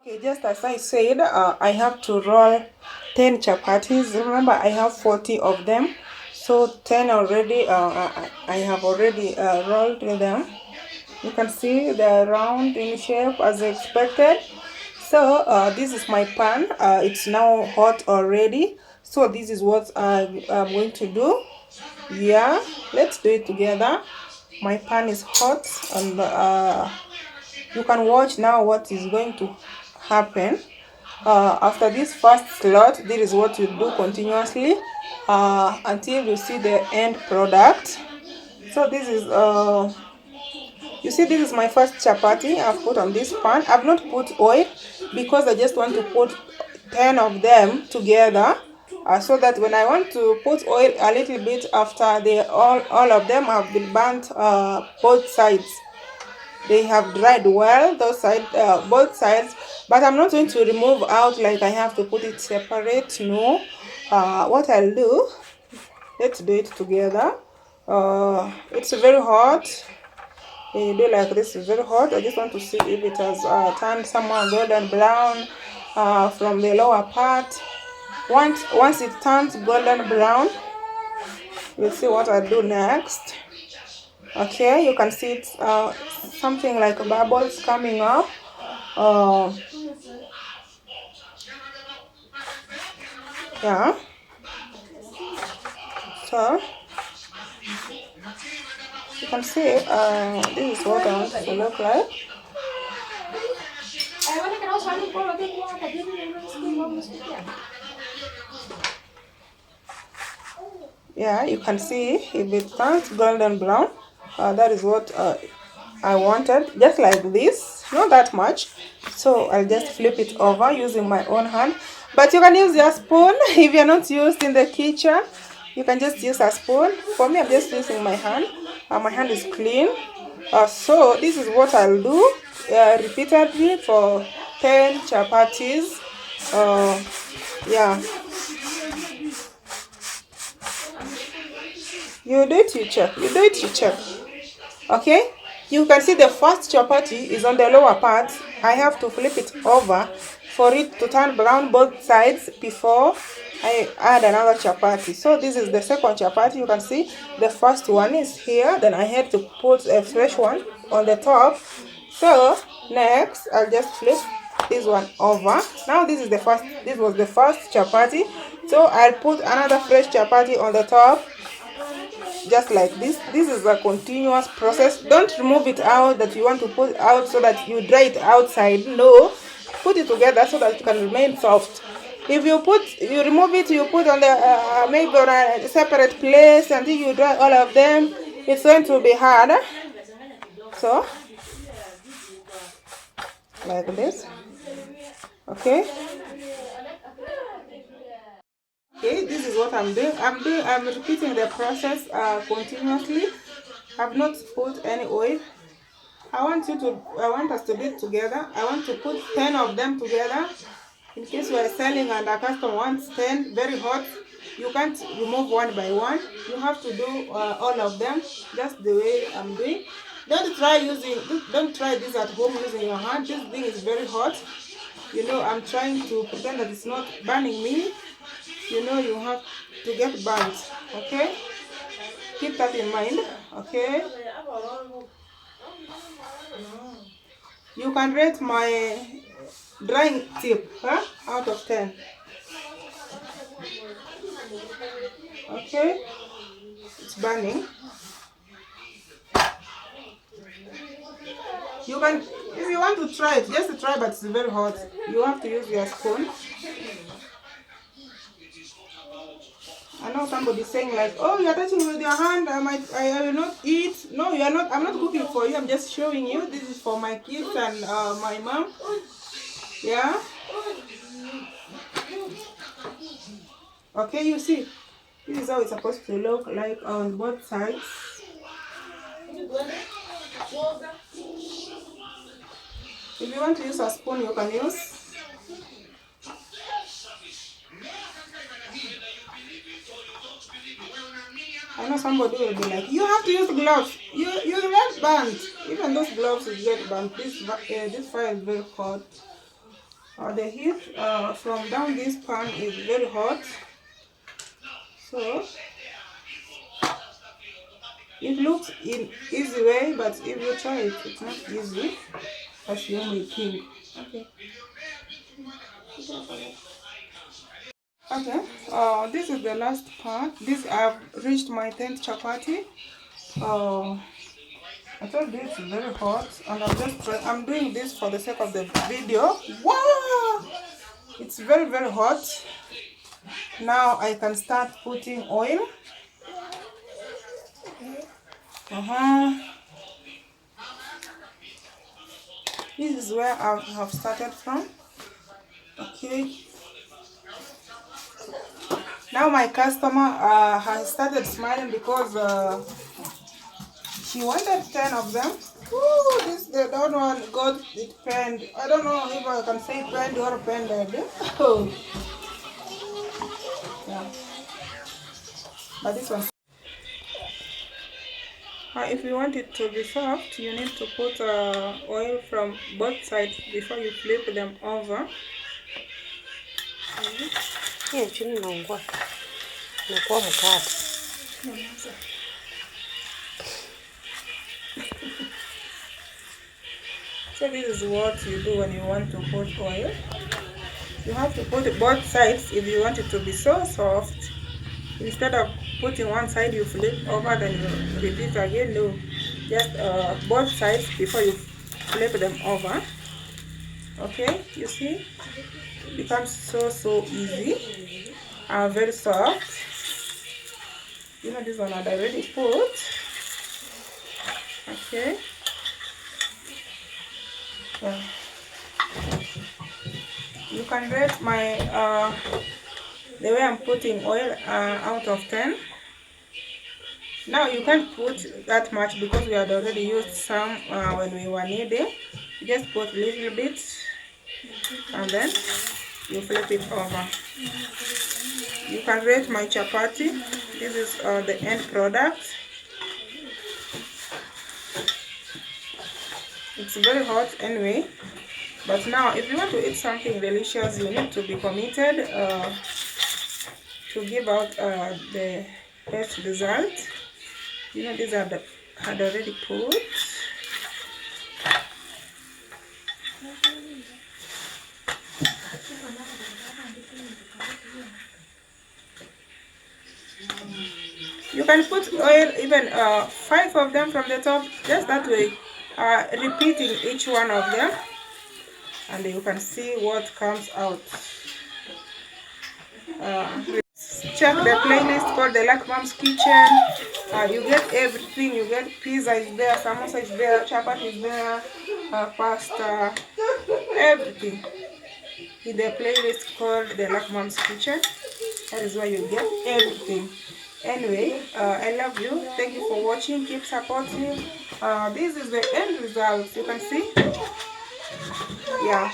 Okay, just as I said, I have to roll 10 chapatis. Remember, I have 40 of them. So 10 already, I have already rolled them. You can see they're round in shape as expected. So this is my pan. It's now hot already. So this is what I'm going to do. Yeah, let's do it together. My pan is hot, and you can watch now what is going to happen. After this first slot, this is what you do continuously until you see the end product. So this is you see, this is my first chapati I've put on this pan. I've not put oil because I just want to put 10 of them together, so that when I want to put oil a little bit after they all of them have been burnt, both sides, they have dried well, those side, both sides. But I'm not going to remove out like I have to put it separate. No, what I'll do, let's do it together. It's very hot. You do like this, is very hot. I just want to see if it has turned somewhat golden brown from the lower part. Once it turns golden brown, we'll see what I'll do next. Okay, you can see it's something like bubbles coming up. Yeah, so you can see this is what I want it to look like. Yeah, you can see if it turns golden brown, that is what I wanted, just like this, not that much. So I'll just flip it over using my own hand, but you can use your spoon if you're not used in the kitchen. You can just use a spoon. For me, I'm just using my hand. My hand is clean. So this is what I'll do repeatedly for 10 chapatis. Yeah, you do it, you check. You do it, you check. Okay, you can see the first chapati is on the lower part. I have to flip it over for it to turn brown both sides before I add another chapati. So this is the second chapati. You can see the first one is here, then I had to put a fresh one on the top. So next I'll just flip this one over. Now this was the first chapati, so I'll put another fresh chapati on the top, just like this. This is a continuous process. Don't remove it out that you want to put out so that you dry it outside. No, put it together so that it can remain soft. If you remove it, you put on the maybe on a separate place until you dry all of them, it's going to be hard. So like this. Okay, this is what I'm doing. I'm repeating the process continuously. I've not put any oil. I want us to do it together. I want to put 10 of them together. In case you are selling and a customer wants 10 very hot, you can't remove one by one. You have to do all of them just the way I'm doing. Don't try this at home using your hand. This thing is very hot. You know, I'm trying to pretend that it's not burning me. You know, you have to get burnt. Okay, keep that in mind. Okay, you can rate my drying tip out of 10. Okay, it's burning. You can, if you want to try it, just try, but it's very hot. You have to use your spoon. I know somebody saying like, oh, you're touching with your hand, I will not eat. No, you are not. I'm not cooking for you. I'm just showing you. This is for my kids and my mom. Yeah. Okay, you see, this is how it's supposed to look like on both sides. If you want to use a spoon, you can use. I know somebody will be like, you have to use gloves. You get burnt. Even those gloves will get burnt. This fire is very hot. The heat from down this pan is very hot, so it looks in easy way, but if you try it, it's not easy as you may think. Okay. Okay. This is the last part. This I've reached my 10th chapati. I told you it's very hot, and I'm doing this for the sake of the video. Wow! It's very hot. Now I can start putting oil. This is where I have started from. Okay. Now my customer has started smiling because she wanted 10 of them. Ooh, the other one got it penned. I don't know if I can say penned or pended. Oh. Yeah. But this one. If you want it to be soft, you need to put oil from both sides before you flip them over. So this is what you do when you want to put oil. You have to put it both sides if you want it to be so soft. Instead of putting one side, you flip over, then you repeat again. No, just both sides before you flip them over. Okay, you see, it becomes so easy. Very soft. You know, this one I already put. Okay. Yeah. You can rate my the way I'm putting oil out of 10. Now you can't put that much because we had already used some when we were kneading. You just put a little bit and then you flip it over. You can rate my chapati. This is the end product. It's very hot anyway, but now if you want to eat something delicious, you need to be committed to give out the best result. You know, these are the had already put. You can put oil, even 5 of them from the top, just that way, repeating each one of them, and you can see what comes out. Check the playlist called the Lack Mom's Kitchen. You get everything. You get pizza is there, samosa is there, chapati is there, pasta, everything. In the playlist called the Lack Mom's Kitchen. That is where you get everything. Anyway, I love you. Thank you for watching. Keep supporting. This is the end result. You can see. Yeah.